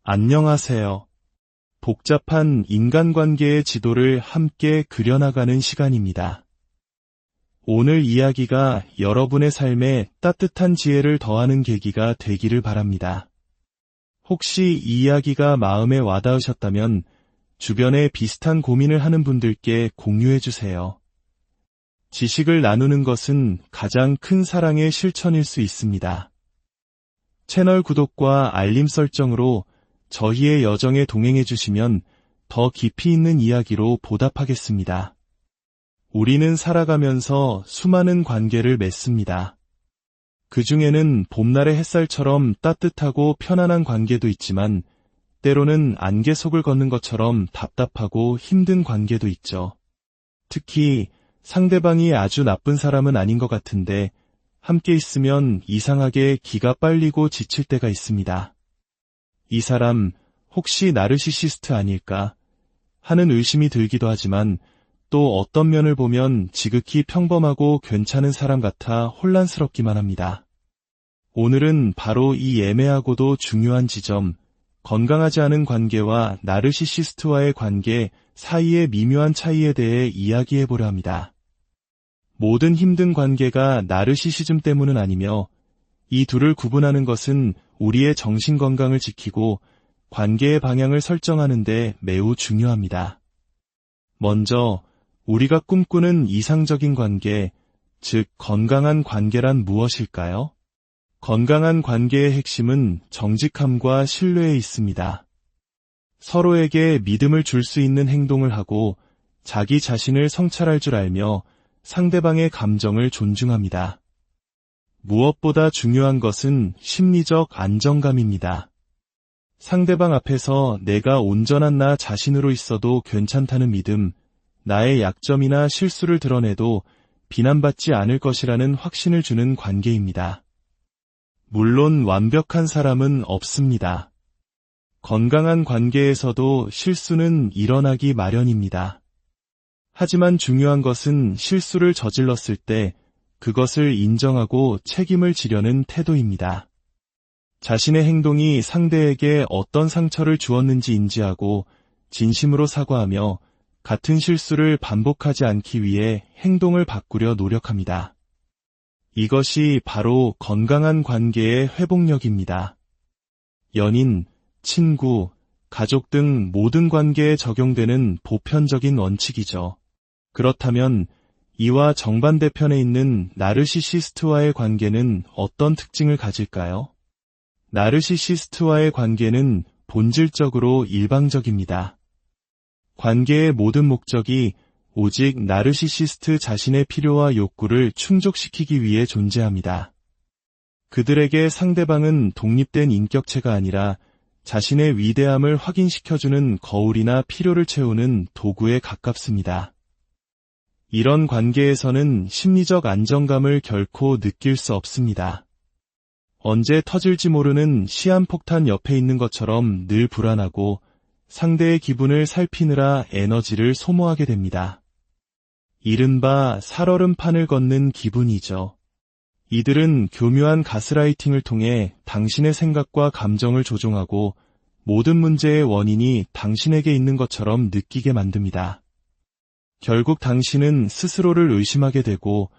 안녕하세요. 복잡한 인간관계의 지도를 함께 그려나가는 시간입니다. 오늘 이야기가 여러분의 삶에 따뜻한 지혜를 더하는 계기가 되기를 바랍니다. 혹시 이 이야기가 마음에 와닿으셨다면 주변에 비슷한 고민을 하는 분들께 공유해 주세요. 지식을 나누는 것은 가장 큰 사랑의 실천일 수 있습니다. 채널 구독과 알림 설정으로 저희의 여정에 동행해 주시면 더 깊이 있는 이야기로 보답하겠습니다. 우리는 살아가면서 수많은 관계를 맺습니다. 그 중에는 봄날의 햇살처럼 따뜻하고 편안한 관계도 있지만 때로는 안개 속을 걷는 것처럼 답답하고 힘든 관계도 있죠. 특히 상대방이 아주 나쁜 사람은 아닌 것 같은데 함께 있으면 이상하게 기가 빨리고 지칠 때가 있습니다. 이 사람 혹시 나르시시스트 아닐까 하는 의심이 들기도 하지만 또 어떤 면을 보면 지극히 평범하고 괜찮은 사람 같아 혼란스럽기만 합니다. 오늘은 바로 이 애매하고도 중요한 지점, 건강하지 않은 관계와 나르시시스트와의 관계 사이의 미묘한 차이에 대해 이야기해보려 합니다. 모든 힘든 관계가 나르시시즘 때문은 아니며 이 둘을 구분하는 것은 우리의 정신건강을 지키고 관계의 방향을 설정하는 데 매우 중요합니다. 먼저 우리가 꿈꾸는 이상적인 관계, 즉 건강한 관계란 무엇일까요? 건강한 관계의 핵심은 정직함과 신뢰에 있습니다. 서로에게 믿음을 줄 수 있는 행동을 하고 자기 자신을 성찰할 줄 알며 상대방의 감정을 존중합니다. 무엇보다 중요한 것은 심리적 안정감입니다. 상대방 앞에서 내가 온전한 나 자신으로 있어도 괜찮다는 믿음, 나의 약점이나 실수를 드러내도 비난받지 않을 것이라는 확신을 주는 관계입니다. 물론 완벽한 사람은 없습니다. 건강한 관계에서도 실수는 일어나기 마련입니다. 하지만 중요한 것은 실수를 저질렀을 때 그것을 인정하고 책임을 지려는 태도입니다. 자신의 행동이 상대에게 어떤 상처를 주었는지 인지하고 진심으로 사과하며 같은 실수를 반복하지 않기 위해 행동을 바꾸려 노력합니다. 이것이 바로 건강한 관계의 회복력입니다. 연인, 친구, 가족 등 모든 관계에 적용되는 보편적인 원칙이죠. 그렇다면 이와 정반대편에 있는 나르시시스트와의 관계는 어떤 특징을 가질까요? 나르시시스트와의 관계는 본질적으로 일방적입니다. 관계의 모든 목적이 오직 나르시시스트 자신의 필요와 욕구를 충족시키기 위해 존재합니다. 그들에게 상대방은 독립된 인격체가 아니라 자신의 위대함을 확인시켜주는 거울이나 필요를 채우는 도구에 가깝습니다. 이런 관계에서는 심리적 안정감을 결코 느낄 수 없습니다. 언제 터질지 모르는 시한폭탄 옆에 있는 것처럼 늘 불안하고 상대의 기분을 살피느라 에너지를 소모하게 됩니다. 이른바 살얼음판을 걷는 기분이죠. 이들은 교묘한 가스라이팅을 통해 당신의 생각과 감정을 조종하고 모든 문제의 원인이 당신에게 있는 것처럼 느끼게 만듭니다. 결국 당신은 스스로를 의심하게 되고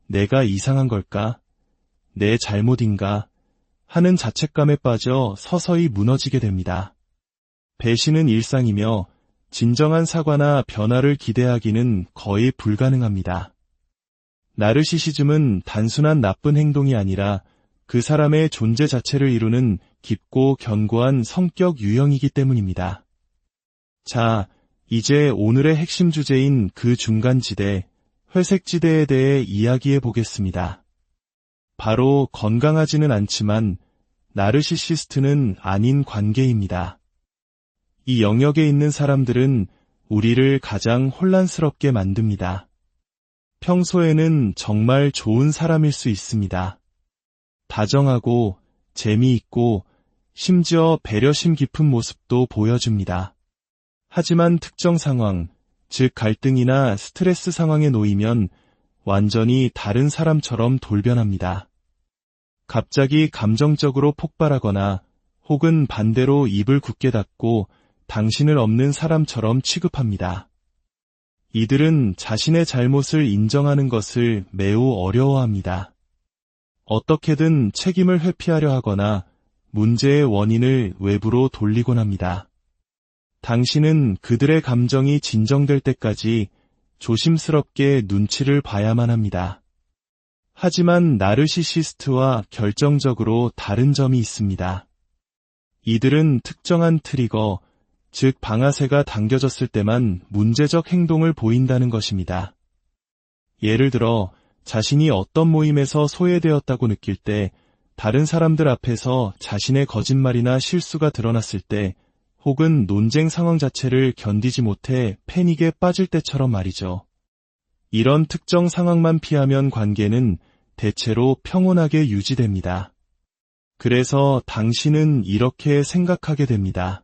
내가 이상한 걸까? 내 잘못인가? 하는 자책감에 빠져 서서히 무너지게 됩니다. 배신은 일상이며 진정한 사과나 변화를 기대하기는 거의 불가능합니다. 나르시시즘은 단순한 나쁜 행동이 아니라 그 사람의 존재 자체를 이루는 깊고 견고한 성격 유형이기 때문입니다. 자, 이제 오늘의 핵심 주제인 그 중간지대, 회색지대에 대해 이야기해 보겠습니다. 바로 건강하지는 않지만 나르시시스트는 아닌 관계입니다. 이 영역에 있는 사람들은 우리를 가장 혼란스럽게 만듭니다. 평소에는 정말 좋은 사람일 수 있습니다. 다정하고 재미있고 심지어 배려심 깊은 모습도 보여줍니다. 하지만 특정 상황, 즉 갈등이나 스트레스 상황에 놓이면 완전히 다른 사람처럼 돌변합니다. 갑자기 감정적으로 폭발하거나 혹은 반대로 입을 굳게 닫고 당신을 없는 사람처럼 취급합니다. 이들은 자신의 잘못을 인정하는 것을 매우 어려워합니다. 어떻게든 책임을 회피하려 하거나 문제의 원인을 외부로 돌리곤 합니다. 당신은 그들의 감정이 진정될 때까지 조심스럽게 눈치를 봐야만 합니다. 하지만 나르시시스트와 결정적으로 다른 점이 있습니다. 이들은 특정한 트리거, 즉 방아쇠가 당겨졌을 때만 문제적 행동을 보인다는 것입니다. 예를 들어 자신이 어떤 모임에서 소외되었다고 느낄 때, 다른 사람들 앞에서 자신의 거짓말이나 실수가 드러났을 때, 혹은 논쟁 상황 자체를 견디지 못해 패닉에 빠질 때처럼 말이죠. 이런 특정 상황만 피하면 관계는 대체로 평온하게 유지됩니다. 그래서 당신은 이렇게 생각하게 됩니다.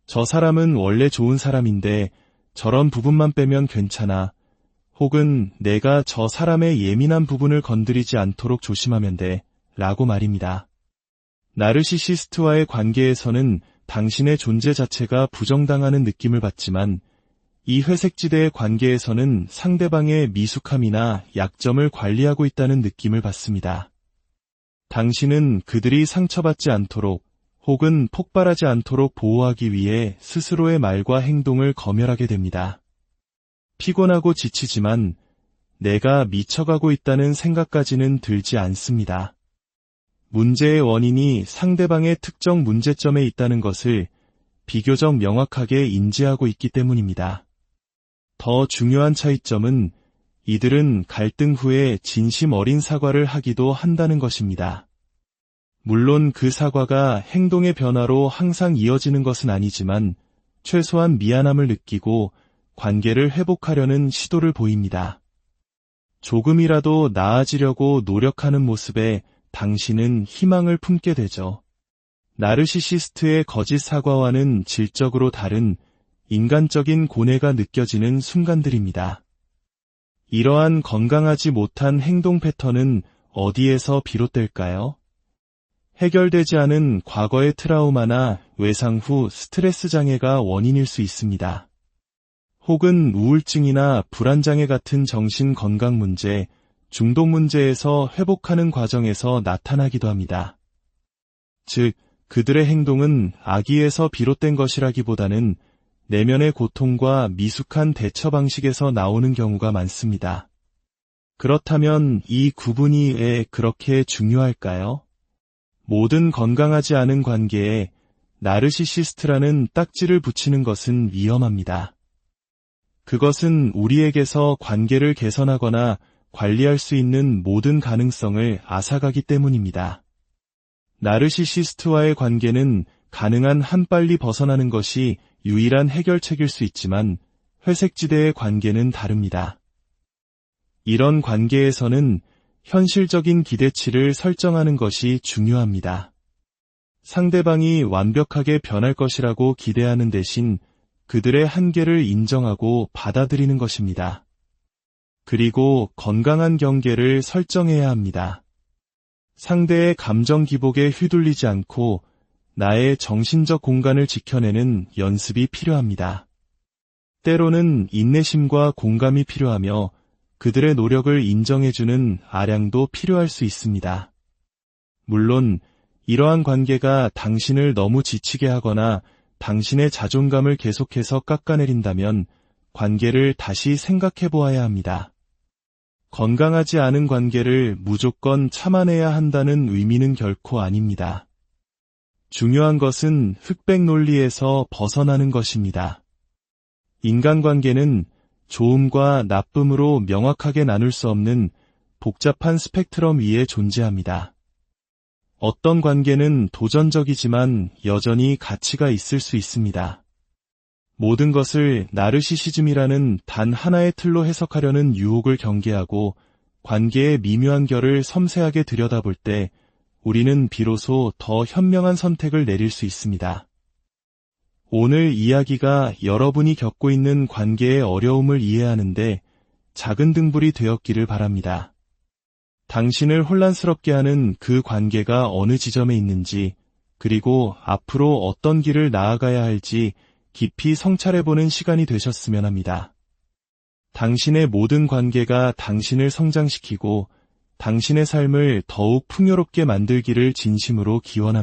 저 사람은 원래 좋은 사람인데 저런 부분만 빼면 괜찮아. 혹은 내가 저 사람의 예민한 부분을 건드리지 않도록 조심하면 돼. 라고 말입니다. 나르시시스트와의 관계에서는 당신의 존재 자체가 부정당하는 느낌을 받지만 이 회색지대의 관계에서는 상대방의 미숙함이나 약점을 관리하고 있다는 느낌을 받습니다. 당신은 그들이 상처받지 않도록 혹은 폭발하지 않도록 보호하기 위해 스스로의 말과 행동을 검열하게 됩니다. 피곤하고 지치지만 내가 미쳐가고 있다는 생각까지는 들지 않습니다. 문제의 원인이 상대방의 특정 문제점에 있다는 것을 비교적 명확하게 인지하고 있기 때문입니다. 더 중요한 차이점은 이들은 갈등 후에 진심 어린 사과를 하기도 한다는 것입니다. 물론 그 사과가 행동의 변화로 항상 이어지는 것은 아니지만 최소한 미안함을 느끼고 관계를 회복하려는 시도를 보입니다. 조금이라도 나아지려고 노력하는 모습에 당신은 희망을 품게 되죠. 나르시시스트의 거짓 사과와는 질적으로 다른 인간적인 고뇌가 느껴지는 순간들입니다. 이러한 건강하지 못한 행동 패턴은 어디에서 비롯될까요? 해결되지 않은 과거의 트라우마나 외상 후 스트레스 장애가 원인일 수 있습니다. 혹은 우울증이나 불안장애 같은 정신 건강 문제, 중독 문제에서 회복하는 과정에서 나타나기도 합니다. 즉, 그들의 행동은 악의에서 비롯된 것이라기보다는 내면의 고통과 미숙한 대처 방식에서 나오는 경우가 많습니다. 그렇다면 이 구분이 왜 그렇게 중요할까요? 모든 건강하지 않은 관계에 나르시시스트라는 딱지를 붙이는 것은 위험합니다. 그것은 우리에게서 관계를 개선하거나 관리할 수 있는 모든 가능성을 앗아가기 때문입니다. 나르시시스트와의 관계는 가능한 한 빨리 벗어나는 것이 유일한 해결책일 수 있지만 회색지대의 관계는 다릅니다. 이런 관계에서는 현실적인 기대치를 설정하는 것이 중요합니다. 상대방이 완벽하게 변할 것이라고 기대하는 대신 그들의 한계를 인정하고 받아들이는 것입니다. 그리고 건강한 경계를 설정해야 합니다. 상대의 감정 기복에 휘둘리지 않고 나의 정신적 공간을 지켜내는 연습이 필요합니다. 때로는 인내심과 공감이 필요하며 그들의 노력을 인정해주는 아량도 필요할 수 있습니다. 물론 이러한 관계가 당신을 너무 지치게 하거나 당신의 자존감을 계속해서 깎아내린다면 관계를 다시 생각해 보아야 합니다. 건강하지 않은 관계를 무조건 참아내야 한다는 의미는 결코 아닙니다. 중요한 것은 흑백 논리에서 벗어나는 것입니다. 인간관계는 좋음과 나쁨으로 명확하게 나눌 수 없는 복잡한 스펙트럼 위에 존재합니다. 어떤 관계는 도전적이지만 여전히 가치가 있을 수 있습니다. 모든 것을 나르시시즘이라는 단 하나의 틀로 해석하려는 유혹을 경계하고 관계의 미묘한 결을 섬세하게 들여다볼 때 우리는 비로소 더 현명한 선택을 내릴 수 있습니다. 오늘 이야기가 여러분이 겪고 있는 관계의 어려움을 이해하는데 작은 등불이 되었기를 바랍니다. 당신을 혼란스럽게 하는 그 관계가 어느 지점에 있는지, 그리고 앞으로 어떤 길을 나아가야 할지 깊이 성찰해보는 시간이 되셨으면 합니다. 당신의 모든 관계가 당신을 성장시키고 당신의 삶을 더욱 풍요롭게 만들기를 진심으로 기원합니다.